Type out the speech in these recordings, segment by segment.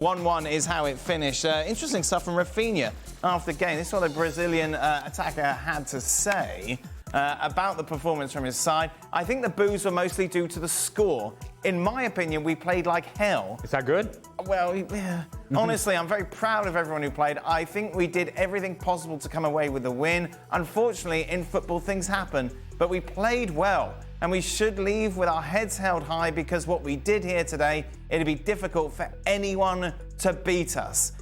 1-1 is how it finished. Interesting stuff from Ralphina after the game. This is what the Brazilian attacker had to say about the performance from his side. I think the boos were mostly due to the score. In my opinion, we played like hell. Is that good? Well, yeah. Honestly, I'm very proud of everyone who played. I think we did everything possible to come away with the win. Unfortunately, in football, things happen. But we played well. And we should leave with our heads held high because what we did here today, it'd be difficult for anyone to beat us.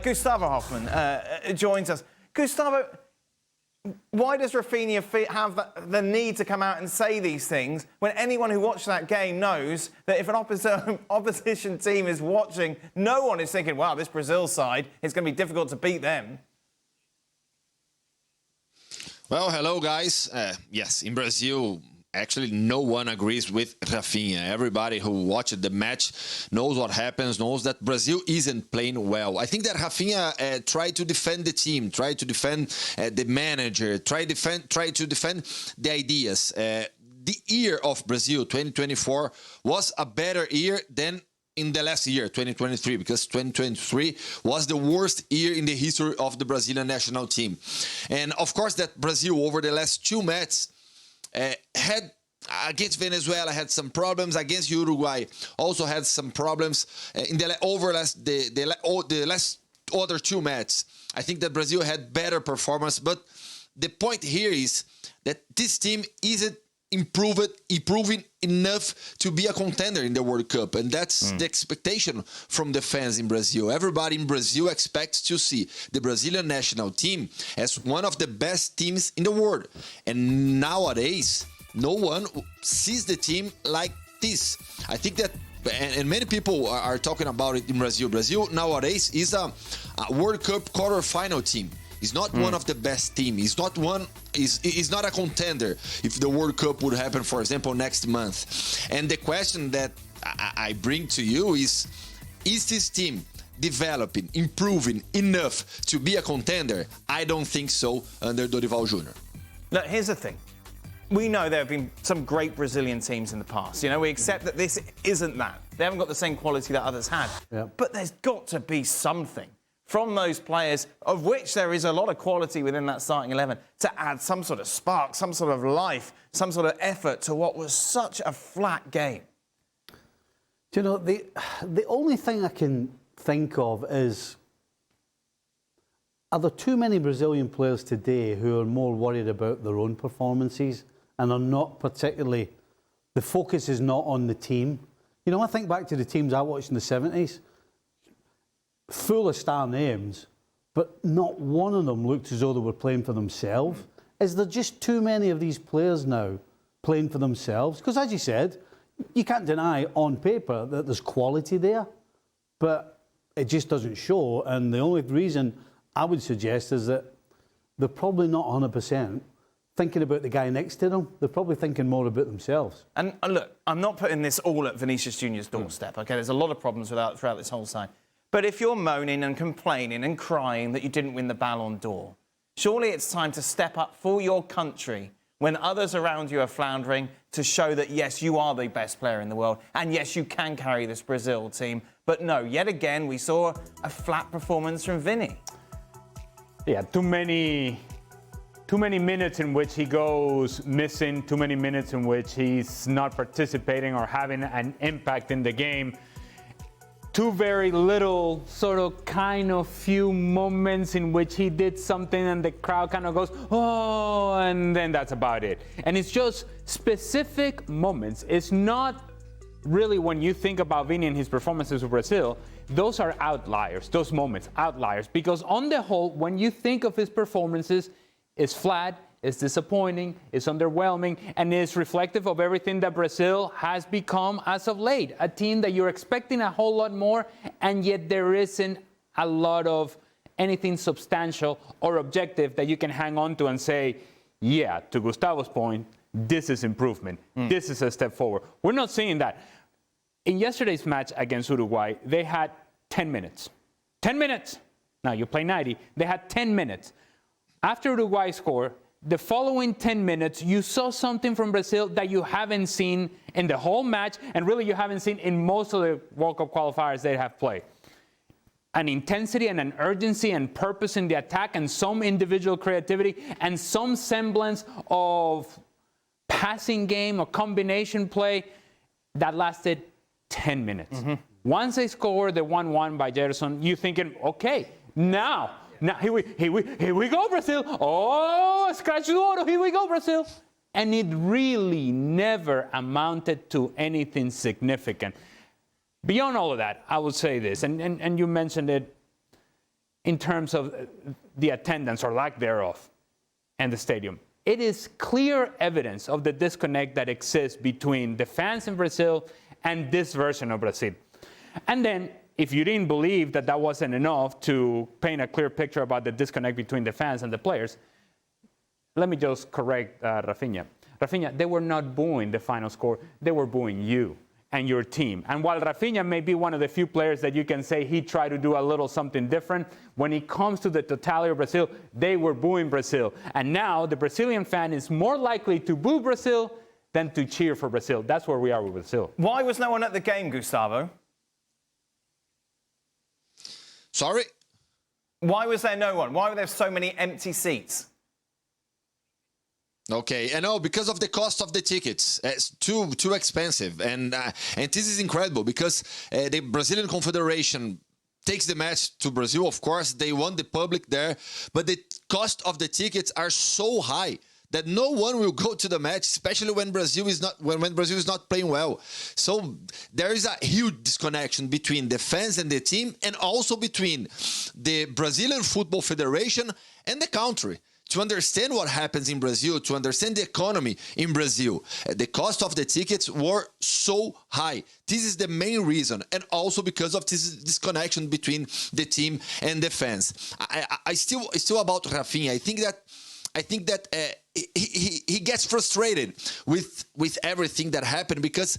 Gustavo Hoffman joins us. Gustavo, why does Ralphina have the need to come out and say these things when anyone who watched that game knows that if an opposition team is watching, no one is thinking, wow, this Brazil side, it's going to be difficult to beat them? Well, hello, guys. Yes, in Brazil, actually, no one agrees with Ralphina. Everybody who watched the match knows what happens, knows that Brazil isn't playing well. I think that Ralphina tried to defend the team, tried to defend the manager, tried to defend the ideas. The year of Brazil, 2024, was a better year than in the last year, 2023, because 2023 was the worst year in the history of the Brazilian national team. And of course, that Brazil, over the last two matches, had against Venezuela had some problems, against Uruguay also had some problems in the last other two matches. I think that Brazil had better performance, but the point here is that this team isn't improving enough to be a contender in the World Cup, and that's the expectation from the fans in Brazil. Everybody in Brazil expects to see the Brazilian national team as one of the best teams in the world, and nowadays no one sees the team like this. I think that, and many people are talking about it in Brazil. Brazil nowadays is a World Cup quarterfinal team. He's not one of the best teams. He's not not a contender if the World Cup would happen, for example, next month. And the question that I bring to you is this team developing, improving enough to be a contender? I don't think so under Doral Jr. Look, here's the thing. We know there have been some great Brazilian teams in the past. You know, we accept that this isn't that. They haven't got the same quality that others had. Yep. But there's got to be something from those players, of which there is a lot of quality within that starting 11, to add some sort of spark, some sort of life, some sort of effort to what was such a flat game. Do you know, the only thing I can think of is, are there too many Brazilian players today who are more worried about their own performances and are not particularly, the focus is not on the team? You know, I think back to the teams I watched in the 70s, full of star names, but not one of them looked as though they were playing for themselves. Is there just too many of these players now playing for themselves? Because as you said, you can't deny on paper that there's quality there, but it just doesn't show. And the only reason I would suggest is that they're probably not 100% thinking about the guy next to them. They're probably thinking more about themselves. And look, I'm not putting this all at Vinicius Junior's doorstep, okay? There's a lot of problems throughout this whole side. But if you're moaning and complaining and crying that you didn't win the Ballon d'Or, surely it's time to step up for your country when others around you are floundering to show that, yes, you are the best player in the world, and yes, you can carry this Brazil team. But no, yet again, we saw a flat performance from Vinny. Yeah, too many minutes in which he goes missing, too many minutes in which he's not participating or having an impact in the game. Too very little sort of kind of few moments in which he did something and the crowd kind of goes, oh, and then that's about it. And it's just specific moments. It's not really, when you think about Vini and his performances with Brazil, those are outliers, those moments, outliers. Because on the whole, when you think of his performances, it's flat, it's disappointing, it's underwhelming, and it's reflective of everything that Brazil has become as of late. A team that you're expecting a whole lot more, and yet there isn't a lot of anything substantial or objective that you can hang on to and say, yeah, to Gustavo's point, this is improvement. This is a step forward. We're not seeing that. In yesterday's match against Uruguay, they had 10 minutes. 10 minutes! Now, you play 90. They had 10 minutes. After Uruguay scored, the following 10 minutes, you saw something from Brazil that you haven't seen in the whole match, and really you haven't seen in most of the World Cup qualifiers they have played. an intensity and an urgency and purpose in the attack and some individual creativity and some semblance of passing game or combination play that lasted 10 minutes. Once they scored the 1-1 by Gerson, you're thinking, okay, now here we go, Brazil. Oh, scratch the auto, here we go, Brazil. And it really never amounted to anything significant. Beyond all of that, I will say this, and you mentioned it in terms of the attendance or lack thereof and the stadium. It is clear evidence of the disconnect that exists between the fans in Brazil and this version of Brazil. And then, if you didn't believe that that wasn't enough to paint a clear picture about the disconnect between the fans and the players, let me just correct Ralphina. Ralphina, they were not booing the final score. They were booing you and your team. And while Ralphina may be one of the few players that you can say he tried to do a little something different, when it comes to the totality of Brazil, they were booing Brazil. And now the Brazilian fan is more likely to boo Brazil than to cheer for Brazil. That's where we are with Brazil. Why was no one at the game, Gustavo? Sorry? Why was there no one? Why were there so many empty seats? Okay, I know, because of the cost of the tickets. It's too expensive. And this is incredible because the Brazilian Confederation takes the match to Brazil. Of course, they want the public there, but the cost of the tickets are so high that no one will go to the match, especially when Brazil is not when Brazil is not playing well. So there is a huge disconnection between the fans and the team, and also between the Brazilian Football Federation and the country. To understand what happens in Brazil, to understand the economy in Brazil, the cost of the tickets were so high. This is the main reason, and also because of this disconnection between the team and the fans. I still about Ralphina. I think that he gets frustrated with everything that happened because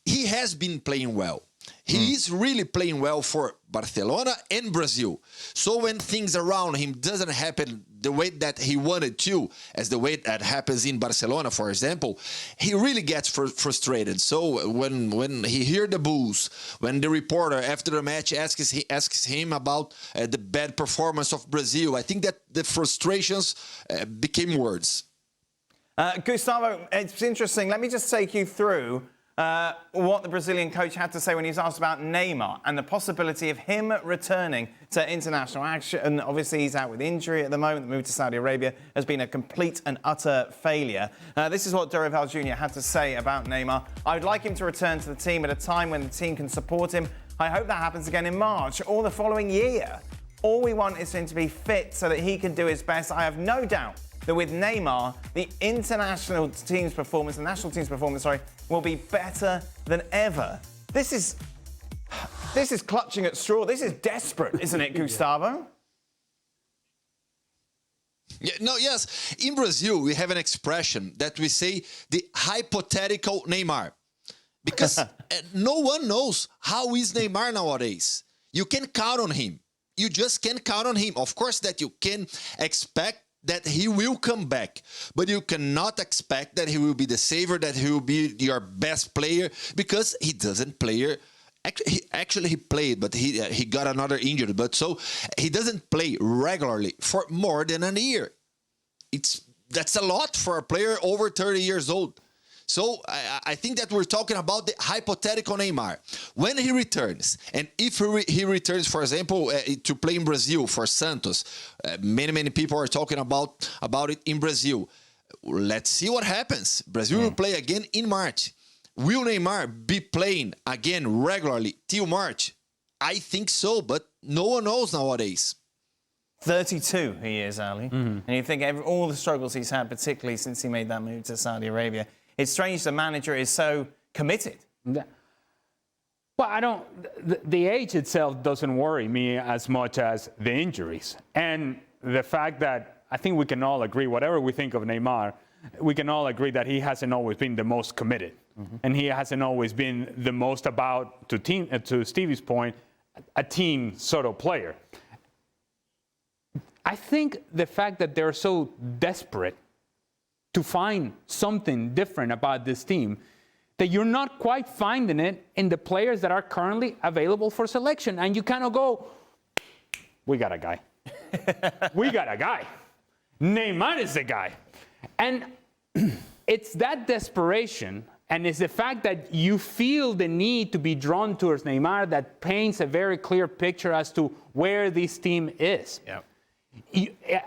he has been playing well. He is really playing well for Barcelona and Brazil. So when things around him doesn't happen the way that he wanted to, as the way that happens in Barcelona, for example, he really gets frustrated. So when he hears the boos, when the reporter after the match asks him about the bad performance of Brazil, I think that the frustrations became words. Gustavo, it's interesting. Let me just take you through what the Brazilian coach had to say when he was asked about Neymar and the possibility of him returning to international action. And obviously, he's out with injury at the moment. The move to Saudi Arabia has been a complete and utter failure. This is what Doral Jr. had to say about Neymar. I would like him to return to the team at a time when the team can support him. I hope that happens again in March or the following year. All we want is for him to be fit so that he can do his best. I have no doubt that with Neymar, the national team's performance, will be better than ever. This is clutching at straw. This is desperate, isn't it, Gustavo? Yeah, no, yes. In Brazil, we have an expression that we say the hypothetical Neymar. Because no one knows how is Neymar nowadays. You can count on him. You just can't count on him. Of course that you can expect that he will come back, but you cannot expect that he will be the savior, that he will be your best player, because he doesn't play. Actually, he played, but he got another injury. But so he doesn't play regularly for more than a year. That's a lot for a player over 30 years old. So I think that we're talking about the hypothetical Neymar. When he returns, and if he returns, for example, to play in Brazil for Santos, many people are talking about it in Brazil. Let's see what happens. Brazil will play again in March. Will Neymar be playing again regularly till March? I think so, but no one knows nowadays. 32 he is, Ali. And you think all the struggles he's had, particularly since he made that move to Saudi Arabia, it's strange the manager is so committed. Well, the age itself doesn't worry me as much as the injuries. And the fact that I think we can all agree, whatever we think of Neymar, we can all agree that he hasn't always been the most committed. And he hasn't always been the most about, to Stevie's point, a team sort of player. I think the fact that they're so desperate to find something different about this team, that you're not quite finding it in the players that are currently available for selection. And you kind of go, we got a guy. We got a guy. Neymar is the guy. And it's that desperation, and it's the fact that you feel the need to be drawn towards Neymar that paints a very clear picture as to where this team is. Yeah.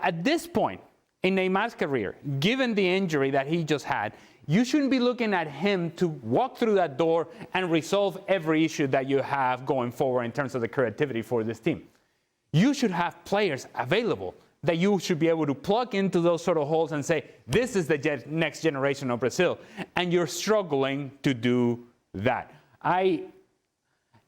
At this point in Neymar's career, given the injury that he just had, you shouldn't be looking at him to walk through that door and resolve every issue that you have going forward in terms of the creativity for this team. You should have players available that you should be able to plug into those sort of holes and say, this is the next generation of Brazil. And you're struggling to do that.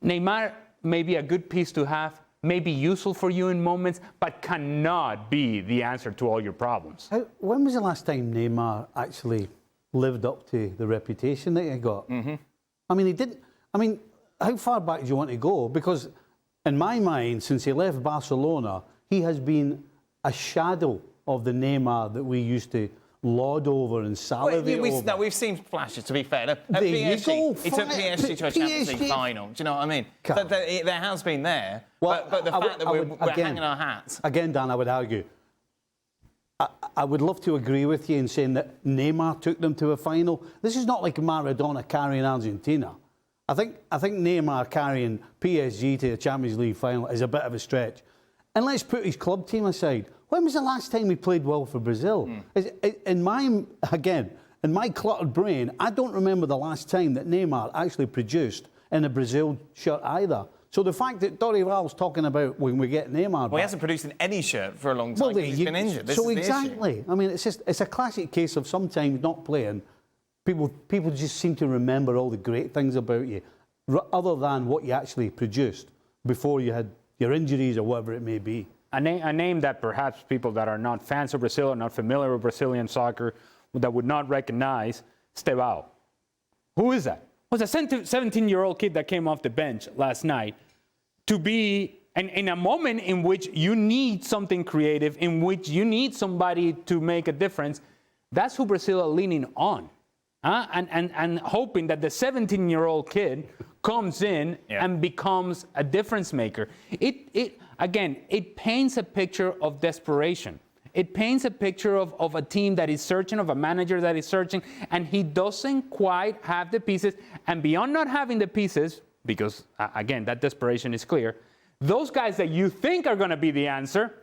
Neymar may be a good piece to have, may be useful for you in moments, but cannot be the answer to all your problems. When was the last time Neymar actually lived up to the reputation that he got? Mm-hmm. I mean, he didn't. I mean, how far back do you want to go? Because in my mind, since he left Barcelona, he has been a shadow of the Neymar that we used to laud over and salivate over. No, we've seen flashes, to be fair. At There you PSG, go. he took PSG to a Champions League final. Do you know what I mean? So there has been there. Well, but the fact that we're hanging our hats. Again, Dan, I would argue. I would love to agree with you in saying that Neymar took them to a final. This is not like Maradona carrying Argentina. I think Neymar carrying PSG to a Champions League final is a bit of a stretch. And let's put his club team aside. When was the last time he played well for Brazil? In my cluttered brain, I don't remember the last time that Neymar actually produced in a Brazil shirt either. So the fact that Doral talking about when we get Neymar back... Well, he hasn't produced in any shirt for a long time because he's been injured. This is exactly. The issue. I mean, it's a classic case of sometimes not playing. People just seem to remember all the great things about you, other than what you actually produced before you had your injuries or whatever it may be. A name that perhaps people that are not fans of Brazil or not familiar with Brazilian soccer that would not recognize, Estevao. Who is that? Was a 17-year-old kid that came off the bench last night to be in a moment in which you need something creative, in which you need somebody to make a difference. That's who Brazil are leaning on. And hoping that the 17-year-old kid comes in and becomes a difference maker. It paints a picture of desperation. It paints a picture of a team that is searching, of a manager that is searching, and he doesn't quite have the pieces. And beyond not having the pieces, because, again, that desperation is clear, those guys that you think are going to be the answer,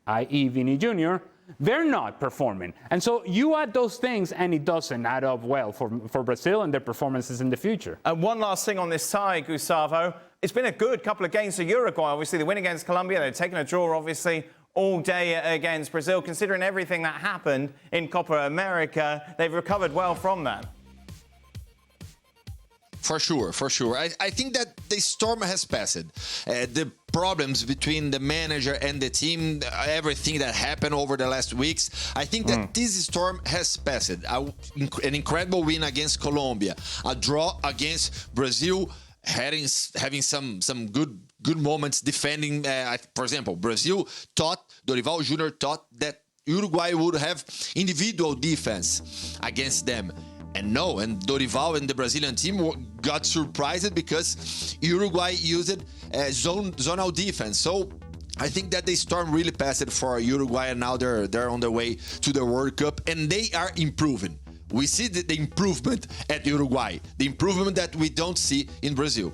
i.e. Vini Jr., they're not performing. And so you add those things, and it doesn't add up well for Brazil and their performances in the future. And one last thing on this side, Gustavo. It's been a good couple of games for Uruguay. Obviously, the win against Colombia. They've taken a draw, obviously, all day against Brazil. Considering everything that happened in Copa America, they've recovered well from that. For sure. I think that the storm has passed. The problems between the manager and the team, everything that happened over the last weeks, I think that this storm has passed. An incredible win against Colombia, a draw against Brazil, having some good moments defending. For example, Doral Jr. thought that Uruguay would have individual defense against them. And Dorival and the Brazilian team got surprised because Uruguay used zonal defense. So I think that the storm really passed for Uruguay, and now they're on their way to the World Cup, and they are improving. We see the improvement at Uruguay, the improvement that we don't see in Brazil.